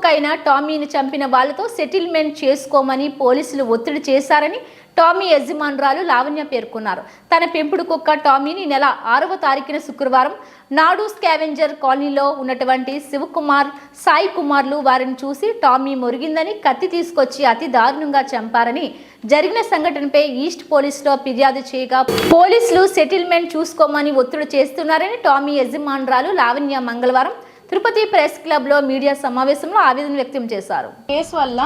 అయిన టామీని చంపిన వాళ్లతో సెటిల్మెంట్ చేసుకోమని పోలీసులు ఒత్తిడి చేశారని టామీ యజమానురాలు లావణ్య పేర్కొన్నారు. తన పెంపుడు కుక్క టామీని నెల 6వ తారీఖున శుక్రవారం నాడు స్కావెంజర్ కాలనీలో ఉన్నటువంటి శివకుమార్, సాయి కుమార్లు వారిని చూసి టామీ మురిగిందని కత్తి తీసుకొచ్చి అతి దారుణంగా చంపారని జరిగిన సంఘటనపై ఈస్ట్ పోలీసులో ఫిర్యాదు చేయగా పోలీసులు సెటిల్మెంట్ చూసుకోమని ఒత్తిడి చేస్తున్నారని టామీ యజమానురాలు లావణ్య మంగళవారం తిరుపతి ప్రెస్ క్లబ్ లో మీడియా సమావేశంలో ఆవేదన వ్యక్తం చేశారు. కేసు వల్ల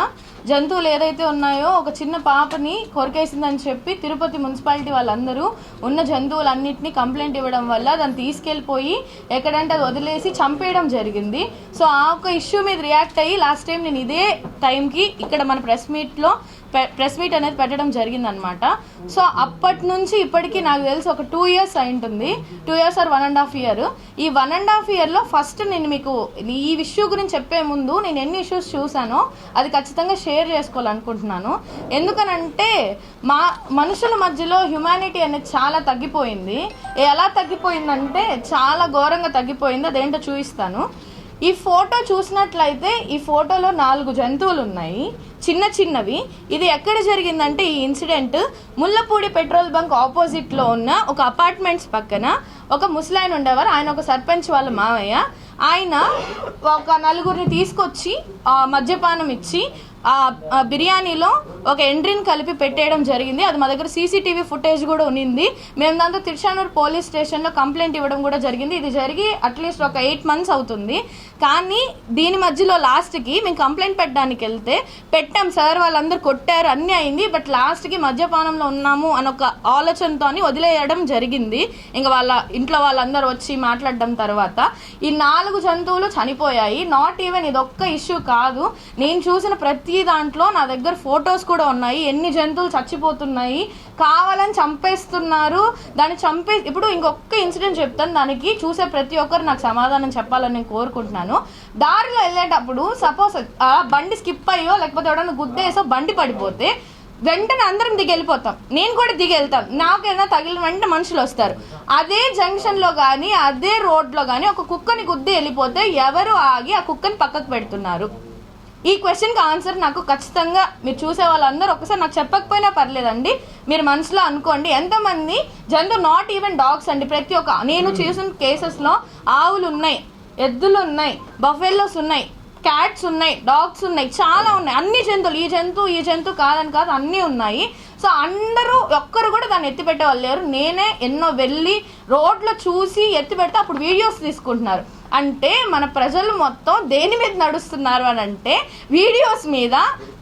జంతువులు ఏదైతే ఉన్నాయో ఒక చిన్న పాపని కొరికేసిందని చెప్పి తిరుపతి మున్సిపాలిటీ వాళ్ళందరూ ఉన్న జంతువులన్నింటినీ కంప్లైంట్ ఇవ్వడం వల్ల దాన్ని తీసుకెళ్ళిపోయి ఎక్కడంటే అది వదిలేసి చంపేయడం జరిగింది. సో ఆ ఒక ఇష్యూ మీద రియాక్ట్ అయ్యి లాస్ట్ టైం నేను ఇదే టైంకి ఇక్కడ మన ప్రెస్ మీట్ అనేది పెట్టడం జరిగిందనమాట. సో అప్పటి నుంచి ఇప్పటికీ నాకు తెలిసి ఒక 2 years అయి ఉంటుంది. 2 years ఆర్ 1.5 year. ఈ 1.5 yearలో ఫస్ట్ నేను మీకు ఈ ఇష్యూ గురించి చెప్పే ముందు నేను ఎన్ని ఇష్యూస్ చూసానో అది ఖచ్చితంగా షేర్ చేసుకోవాలనుకుంటున్నాను. ఎందుకనంటే మనుషుల మధ్యలో హ్యుమానిటీ అనేది చాలా తగ్గిపోయింది. ఎలా తగ్గిపోయిందంటే చాలా ఘోరంగా తగ్గిపోయింది. అదేంటో చూపిస్తాను. ఈ ఫోటో చూసినట్లయితే ఈ ఫోటోలో 4 జంతువులు ఉన్నాయి, చిన్న చిన్నవి. ఇది ఎక్కడ జరిగిందంటే ఈ ఇన్సిడెంట్ ముల్లపూడి పెట్రోల్ బంక్ ఆపోజిట్లో ఉన్న ఒక అపార్ట్మెంట్స్ పక్కన ఒక ముసలాయన ఉండేవారు. ఆయన ఒక సర్పంచ్ వాళ్ళ మావయ్య. ఆయన ఒక 4గురిని తీసుకొచ్చి మద్యపానం ఇచ్చి బిర్యానీలో ఒక ఎండ్రిని కలిపి పెట్టేయడం జరిగింది. అది మా దగ్గర సీసీటీవీ ఫుటేజ్ కూడా ఉన్నింది. మేము దాంతో తిరుచానూరు పోలీస్ స్టేషన్లో కంప్లైంట్ ఇవ్వడం కూడా జరిగింది. ఇది జరిగి అట్లీస్ట్ ఒక 8 months అవుతుంది. కానీ దీని మధ్యలో లాస్ట్కి మేము కంప్లైంట్ పెట్టడానికి వెళ్తే పెట్టాం సార్, వాళ్ళందరూ కొట్టారు, అన్నీ అయింది. బట్ లాస్ట్కి మద్యపానంలో ఉన్నాము అని ఒక ఆలోచనతో వదిలేయడం జరిగింది. ఇంకా వాళ్ళ ఇంట్లో వాళ్ళందరూ వచ్చి మాట్లాడడం తర్వాత ఈ 4 జంతువులు చనిపోయాయి. నాట్ ఈవెన్ ఇదొక్క ఇష్యూ కాదు, నేను చూసిన ప్రతి దాంట్లో నా దగ్గర ఫొటోస్ కూడా ఉన్నాయి. ఎన్ని జంతువులు చచ్చిపోతున్నాయి, కావాలని చంపేస్తున్నారు. దాన్ని ఇప్పుడు ఇంకొక ఇన్సిడెంట్ చెప్తాను. దానికి చూసే ప్రతి ఒక్కరు నాకు సమాధానం చెప్పాలని నేను కోరుకుంటున్నాను. దారిలో వెళ్ళేటప్పుడు సపోజ్ బండి స్కిప్ అయ్యో లేకపోతే ఎవడన్నా గుద్దేసో బండి పడిపోతే వెంటనే అందరం దిగి వెళ్ళిపోతాం. నేను కూడా దిగి వెళ్తాను. నాకు ఏదైనా తగిలిన వెంటనే మనుషులు వస్తారు. అదే జంక్షన్లో కానీ అదే రోడ్లో కానీ ఒక కుక్కని గుద్ది వెళ్ళిపోతే ఎవరు ఆగి ఆ కుక్కని పక్కకు పెడుతున్నారు? ఈ క్వశ్చన్కి ఆన్సర్ నాకు ఖచ్చితంగా మీరు చూసే వాళ్ళందరూ ఒకసారి నాకు చెప్పకపోయినా పర్లేదండి, మీరు మనసులో అనుకోండి. ఎంతమంది జంతువు, నాట్ ఈవెన్ డాగ్స్ అండి, ప్రతి ఒక్క నేను చూసిన కేసెస్లో ఆవులు ఉన్నాయి, ఎద్దులు ఉన్నాయి, బఫెల్లోస్ ఉన్నాయి, క్యాట్స్ ఉన్నాయి, డాగ్స్ ఉన్నాయి, చాలా ఉన్నాయి. అన్ని జంతువులు, ఈ జంతువు కాదని కాదు, అన్నీ ఉన్నాయి. సో అందరూ ఒక్కరు కూడా దాన్ని ఎత్తి పెట్టే వాళ్ళు లేరు. నేనే ఎన్నో వెళ్ళి రోడ్లో చూసి ఎత్తి పెడితే అప్పుడు వీడియోస్ తీసుకుంటున్నారు. అంటే మన ప్రజలు మొత్తం దేని మీద నడుస్తున్నారు అని అంటే వీడియోస్ మీద,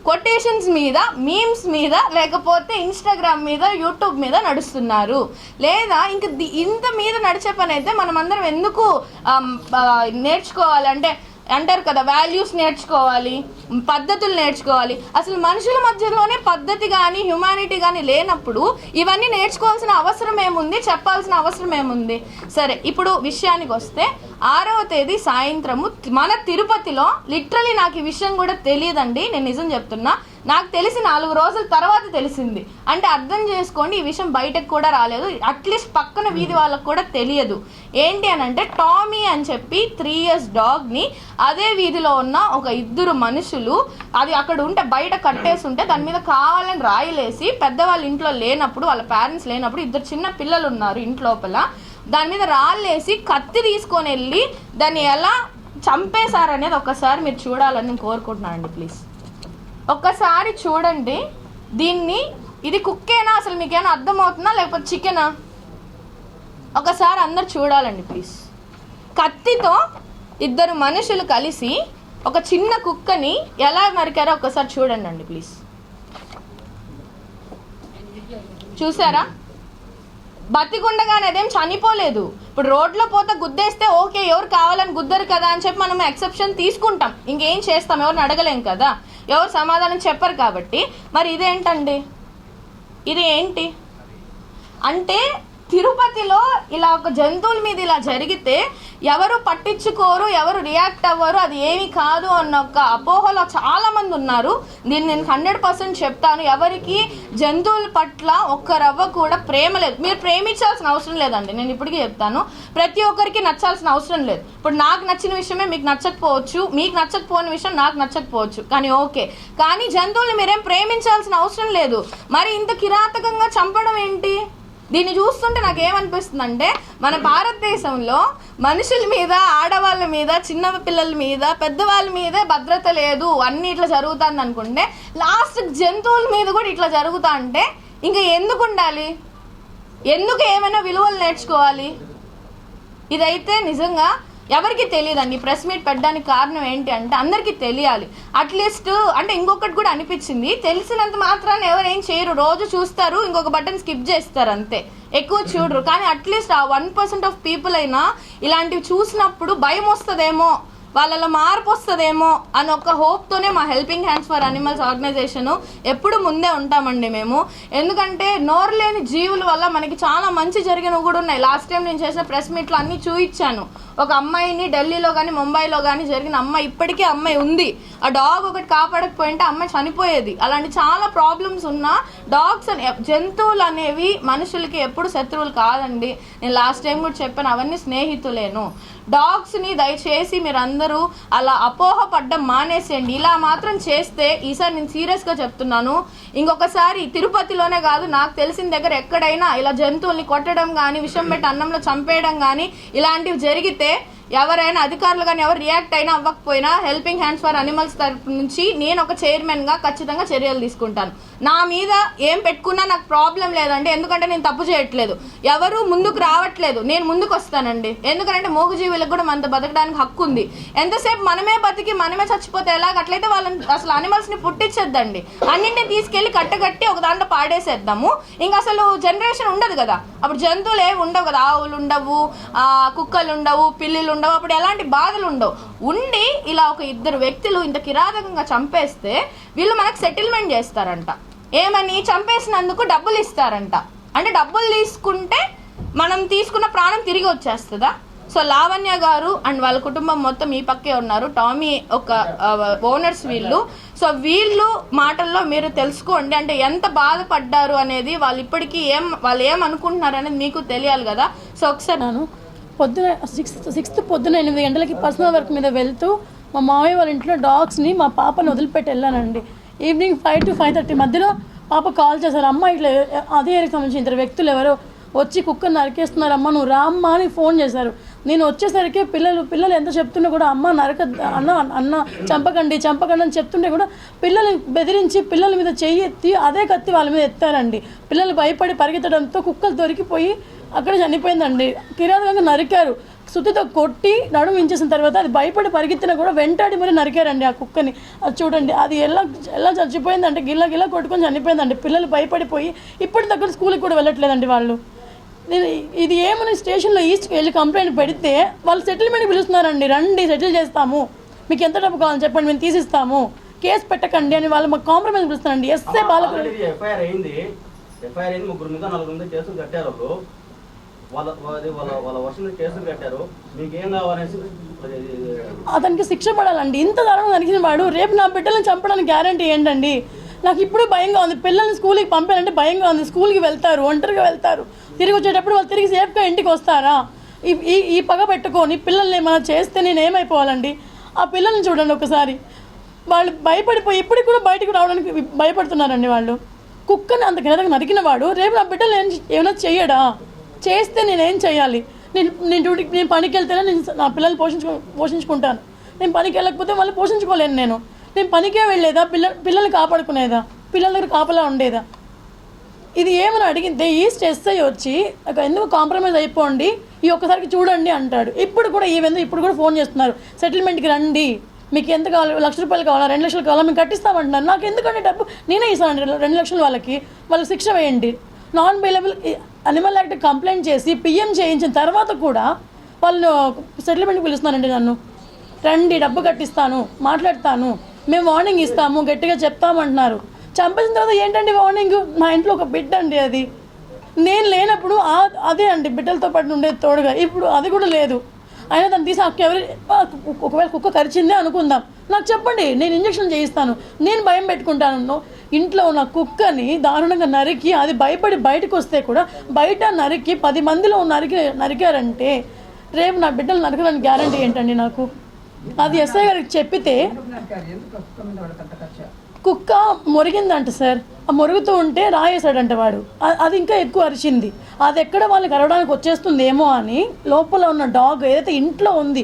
కొటేషన్స్ మీద, మీమ్స్ మీద, లేకపోతే ఇన్స్టాగ్రామ్ మీద, యూట్యూబ్ మీద నడుస్తున్నారు. లేదా ఇంత మీద నడిచే పని అయితే మనం అందరం ఎందుకు నేర్చుకోవాలి అంటే అంటారు కదా, వాల్యూస్ నేర్చుకోవాలి, పద్ధతులు నేర్చుకోవాలి. అసలు మనుషుల మధ్యలోనే పద్ధతి కానీ హ్యుమానిటీ కానీ లేనప్పుడు ఇవన్నీ నేర్చుకోవాల్సిన అవసరం ఏముంది, చెప్పాల్సిన అవసరం ఏముంది? సరే, ఇప్పుడు విషయానికి వస్తే 6వ తేదీ సాయంత్రము మన తిరుపతిలో లిటరలీ నాకు ఈ విషయం కూడా తెలియదండి, నేను నిజం చెప్తున్నా. నాకు తెలిసి 4 రోజుల తర్వాత తెలిసింది. అంటే అర్థం చేసుకోండి, ఈ విషయం బయటకు కూడా రాలేదు. అట్లీస్ట్ పక్కన వీధి వాళ్ళకు కూడా తెలియదు. ఏంటి అని అంటే టామీ అని చెప్పి 3 years డాగ్ని అదే వీధిలో ఉన్న ఒక 2 మనుషులు అది అక్కడ ఉంటే బయట కట్టేసి ఉంటే దాని మీద కావాలని రాయిలేసి, పెద్దవాళ్ళ ఇంట్లో లేనప్పుడు, వాళ్ళ పేరెంట్స్ లేనప్పుడు 2 చిన్న పిల్లలు ఉన్నారు ఇంట్లోపల, దాని మీద రాళ్ళేసి కత్తి తీసుకొని వెళ్ళి దాన్ని ఎలా చంపేశారనేది ఒక్కసారి మీరు చూడాలని నేను కోరుకుంటున్నానండి. ప్లీజ్ ఒక్కసారి చూడండి దీన్ని. ఇది కుక్కేనా, అసలు మీకేమైనా అర్థమవుతుందా లేకపోతే చికెనా? ఒకసారి అందరు చూడాలండి ప్లీజ్. కత్తితో 2 మనుషులు కలిసి ఒక చిన్న కుక్కని ఎలా నరికారో ఒకసారి చూడండి అండి ప్లీజ్. చూసారా? బతికుండగానే అదేం చనిపోలేదు. ఇప్పుడు రోడ్లో పోతే గుద్దేస్తే ఓకే, ఎవరు కావాలని గుద్దరు కదా అని చెప్పి మనం ఎక్సెప్షన్ తీసుకుంటాం. ఇంకేం చేస్తాం, ఎవరిని అడగలేం కదా, ఎవరు సమాధానం చెప్పరు కాబట్టి. మరి ఇదేంటండి, ఇది ఏంటి అంటే తిరుపతిలో ఇలా ఒక జంతువుల మీద ఇలా జరిగితే ఎవరు పట్టించుకోరు, ఎవరు రియాక్ట్ అవ్వరు, అది ఏమి కాదు అన్న ఒక అపోహలో చాలా మంది ఉన్నారు. దీన్ని నేను 100% చెప్తాను. ఎవరికి జంతువుల పట్ల ఒక్క రవ్వ కూడా ప్రేమ లేదు. మీరు ప్రేమించాల్సిన అవసరం లేదండి, నేను ఇప్పటికీ చెప్తాను. ప్రతి ఒక్కరికి నచ్చాల్సిన అవసరం లేదు. ఇప్పుడు నాకు నచ్చిన విషయమే మీకు నచ్చకపోవచ్చు, మీకు నచ్చకపోని విషయం నాకు నచ్చకపోవచ్చు, కానీ ఓకే. కానీ జంతువుల్ని మీరేం ప్రేమించాల్సిన అవసరం లేదు. మరి ఇంత కిరాతకంగా చంపడం ఏంటి? దీన్ని చూస్తుంటే నాకు ఏమనిపిస్తుంది అంటే, మన భారతదేశంలో మనుషుల మీద, ఆడవాళ్ళ మీద, చిన్న పిల్లల మీద, పెద్దవాళ్ళ మీదే భద్రత లేదు, అన్ని ఇట్లా జరుగుతుంది అనుకుంటే లాస్ట్ జంతువుల మీద కూడా ఇట్లా జరుగుతా అంటే ఇంకా ఎందుకు ఉండాలి? ఎందుకు ఏమైనా విలువలు నేర్చుకోవాలి? ఇదైతే నిజంగా ఎవరికి తెలియదండి. ప్రెస్ మీట్ పెట్టడానికి కారణం ఏంటి అంటే అందరికీ తెలియాలి. అట్లీస్ట్ అంటే ఇంకొకటి కూడా అనిపించింది, తెలిసినంత మాత్రాన్ని ఎవరేం చేయరు, రోజు చూస్తారు, ఇంకొక బటన్ స్కిప్ చేస్తారు అంతే, ఎక్కువ చూడరు. కానీ అట్లీస్ట్ ఆ 1% ఆఫ్ పీపుల్ అయినా ఇలాంటివి చూసినప్పుడు భయం వస్తుందేమో, వాళ్ళలో మార్పు వస్తుందేమో అని ఒక హోప్తోనే మా helping hands for animals organization ఎప్పుడు ముందే ఉంటామండి మేము. ఎందుకంటే నోరు లేని జీవుల వల్ల మనకి చాలా మంచి జరిగినవి కూడా ఉన్నాయి. లాస్ట్ టైం నేను చేసిన ప్రెస్ మీట్లో అన్నీ చూపించాను. ఒక అమ్మాయిని ఢిల్లీలో కానీ ముంబైలో కానీ జరిగిన అమ్మాయి, ఇప్పటికీ అమ్మాయి ఉంది. ఆ డాగ్ ఒకటి కాపాడకపోయింటే అమ్మాయి చనిపోయేది. అలాంటి చాలా ప్రాబ్లమ్స్ ఉన్న డాగ్స్ జంతువులు అనేవి మనుషులకి ఎప్పుడు శత్రువులు కాదండి. నేను లాస్ట్ టైం కూడా చెప్పాను, అవన్నీ స్నేహితులేను. డాగ్స్ని దయచేసి మీరు అందరూ అలా అపోహపడ్డం మానేసేయండి. ఇలా మాత్రం చేస్తే, ఈసారి నేను సీరియస్గా చెప్తున్నాను, ఇంకొకసారి తిరుపతిలోనే కాదు నాకు తెలిసిన దగ్గర ఎక్కడైనా ఇలా జంతువుల్ని కొట్టడం కానీ, విషం పెట్టి అన్నంలో చంపేయడం కానీ ఇలాంటివి జరిగితే ఎవరైనా అధికారులు కానీ ఎవరు రియాక్ట్ అయినా అవ్వకపోయినా హెల్పింగ్ హ్యాండ్స్ ఫర్ అనిమల్స్ తరఫు నుంచి నేను ఒక చైర్మన్గా ఖచ్చితంగా చర్యలు తీసుకుంటాను. నా మీద ఏం పెట్టుకున్నా నాకు ప్రాబ్లం లేదండి, ఎందుకంటే నేను తప్పు చేయట్లేదు, ఎవరు ముందుకు రావట్లేదు, నేను ముందుకు వస్తానండి. ఎందుకంటే మూగజీవులకు కూడా మనతో బతకడానికి హక్కు ఉంది. ఎంతసేపు మనమే బతికి మనమే చచ్చిపోతే ఎలాగ? అట్లయితే వాళ్ళని అసలు అనిమల్స్ని పుట్టించొద్దండి, అన్నింటినీ తీసుకెళ్ళి కట్టగట్టి ఒక దాంట్లో పాడేసేద్దాము. ఇంకా అసలు జనరేషన్ ఉండదు కదా, అప్పుడు జంతువులు ఏమి ఉండవు కదా, ఆవులు ఉండవు, కుక్కలు ఉండవు, పిల్లులు ఉండవు, అప్పుడు ఎలాంటి బాధలు ఉండవు. ఉండి ఇలా ఒక 2 వ్యక్తులు ఇంత కిరాతకంగా చంపేస్తే వీళ్ళు మనకు సెటిల్మెంట్ చేస్తారంట. ఏమని? చంపేసినందుకు డబ్బులు ఇస్తారంట. అంటే డబ్బులు తీసుకుంటే మనం తీసుకున్న ప్రాణం తిరిగి వచ్చేస్తుందా? సో లావణ్య గారు అండ్ వాళ్ళ కుటుంబం మొత్తం ఈ పక్కే ఉన్నారు. టామీ ఒక ఓనర్స్ వీళ్ళు. సో వీళ్ళు మాటల్లో మీరు తెలుసుకోండి, అంటే ఎంత బాధపడ్డారు అనేది, వాళ్ళు ఇప్పటికీ వాళ్ళు ఏమనుకుంటున్నారు అనేది మీకు తెలియాలి కదా. సో ఒకసారి నేను పొద్దున 6th పొద్దున 8 గంటలకి పర్సనల్ వర్క్ మీద వెళ్తూ మా మామయ్య వాళ్ళ ఇంట్లో డాగ్స్ని మా పాపను వదిలిపెట్టి వెళ్ళానండి. ఈవినింగ్ 5 to 5:30 మధ్యలో పాప కాల్ చేశారు, అమ్మ ఇట్లా అదే ఏరియాకి సంబంధించిన 2 వ్యక్తులు ఎవరో వచ్చి కుక్కను నరికేస్తున్నారు అమ్మ, నువ్వు రా అమ్మ అని ఫోన్ చేశారు. నేను వచ్చేసరికి పిల్లలు ఎంత చెప్తున్నా కూడా అమ్మ అన్న చంపకండి అని చెప్తుంటే కూడా పిల్లల్ని బెదిరించి పిల్లల మీద చెయ్యి ఎత్తి అదే కత్తి వాళ్ళ మీద ఎత్తారండి. పిల్లలు భయపడి పరిగెత్తడంతో కుక్కలు దొరికిపోయి అక్కడ చనిపోయిందండి. కిరాతకంగా నరికారు, సుత్తితో కొట్టి నడుము ఇంచేసిన తర్వాత అది భయపడి పరిగెత్తినా కూడా వెంటాడి మరి నరికారండి ఆ కుక్కని. అది చూడండి, అది ఎలా చచ్చిపోయిందంటే గిల్ల కొట్టుకొని చనిపోయిందండి. పిల్లలు భయపడిపోయి ఇప్పటి దగ్గర స్కూల్కి కూడా వెళ్ళట్లేదండి వాళ్ళు. నేను ఇది ఏమని స్టేషన్లో ఈస్ట్కి వెళ్ళి కంప్లైంట్ పెడితే వాళ్ళు సెటిల్మెంట్ పిలుస్తున్నారండి, రండి సెటిల్ చేస్తాము, మీకు ఎంత డబ్బు కావాలని చెప్పండి మేము తీసిస్తాము, కేసు పెట్టకండి అని వాళ్ళు మాకు కాంప్రమైజ్ పిలుస్తారండి. ఎస్ఏ బాలకు ఎఫ్ఐఆర్ అయింది, 3 మీద 4 మీద కేసులు కట్టారు, వాళ్ళ వర్షం కేసులు కట్టారు, మీకేం కావాలనేసి అతనికి శిక్ష పడాలండి. ఇంత దారుణంగా నరికిన వాడు రేపు నా బిడ్డలను చంపడానికి గ్యారంటీ ఏంటండి? నాకు ఇప్పుడు భయంగా ఉంది, పిల్లల్ని స్కూల్కి పంపాలంటే భయంగా ఉంది. స్కూల్కి వెళ్తారు, ఒంటరిగా వెళ్తారు, తిరిగి వచ్చేటప్పుడు వాళ్ళు తిరిగి సేఫ్గా ఇంటికి వస్తారా? ఈ పగ పెట్టుకొని పిల్లల్ని ఏమైనా చేస్తే నేను ఏమైపోవాలండి? ఆ పిల్లల్ని చూడండి ఒకసారి, వాళ్ళు భయపడిపోయి ఇప్పటికి కూడా బయటకు రావడానికి భయపడుతున్నారండి. వాళ్ళు కుక్కని అంత కిందకి నరికిన వాడు రేపు నా బిడ్డలు ఏమైనా చెయ్యడా? చేస్తే నేనేం చేయాలి? నేను పనికి వెళ్తేనే నేను నా పిల్లల్ని పోషించుకుంటాను, నేను పనికి వెళ్ళకపోతే వాళ్ళు పోషించుకోలేను. నేను పనికే వెళ్ళేదా? పిల్లల్ని కాపాడుకునేదా? పిల్లల దగ్గర కాపలా ఉండేదా? ఇది ఏమని అడిగితే ఈస్ట్ ఎస్ఐ వచ్చి ఎందుకు కాంప్రమైజ్ అయిపోండి, ఈ ఒక్కసారికి చూడండి అంటాడు. ఇప్పుడు కూడా ఫోన్ చేస్తున్నారు, సెటిల్మెంట్కి రండి, మీకు ఎంత కావాలి, 1 లక్ష రూపాయలు కావాలా, 2 లక్షలు కావాలా, మేము కట్టిస్తామంటున్నారు. నాకు ఎందుకంటే డబ్బు నేనే ఇస్తానండి, 2 లక్షలు వాళ్ళకి శిక్ష వేయండి. Non bailable animal act complaint చేసి పిఎం చేయించిన తర్వాత కూడా వాళ్ళు సెటిల్మెంట్కి పిలుస్తున్నారండి. నన్ను రండి, డబ్బు కట్టిస్తాను, మాట్లాడతాను, మేము వార్నింగ్ ఇస్తాము, గట్టిగా చెప్తామంటున్నారు. చంపేసిన తర్వాత ఏంటండి వార్నింగ్? మా ఇంట్లో ఒక బిడ్డ అండి, అది నేను లేనప్పుడు అదే అండి బిడ్డలతో పాటు ఉండేది తోడుగా. ఇప్పుడు అది కూడా లేదు. అయినా దాన్ని తీసి ఒకవేళ కుక్క కరిచిందే అనుకుందాం, నాకు చెప్పండి, నేను ఇంజక్షన్ చేయిస్తాను, నేను భయం పెట్టుకుంటాను. ఇంట్లో ఉన్న కుక్కని దారుణంగా నరికి అది భయపడి బయటకు వస్తే కూడా బయట నరికి 10 మందిలో నరికారంటే రేపు నా బిడ్డలు నరకడానికి గ్యారంటీ ఏంటండి నాకు? అది ఎస్ఐ గారికి చెప్పితే కుక్క మొరిగిందంట సార్, ఆ మొరుగుతూ ఉంటే రాయేశాడంట వాడు. అది ఇంకా ఎక్కువ అరిచింది. అది ఎక్కడ వాళ్ళకి అరవడానికి వచ్చేస్తుంది ఏమో అని లోపల ఉన్న డాగ్ ఏదైతే ఇంట్లో ఉంది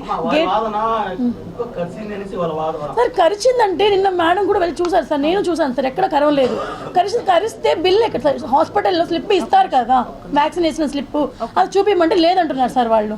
సార్ కరిచిందంటే నిన్న మేడం కూడా వెళ్ళి చూసారు సార్, నేను చూసాను సార్, ఎక్కడ కరవలేదు. కరిస్తే బిల్ ఎక్కడ? హాస్పిటల్లో స్లిప్ ఇస్తారు కదా, వ్యాక్సినేషన్ స్లిప్, అది చూపించమంటే లేదంటున్నారు సార్ వాళ్ళు.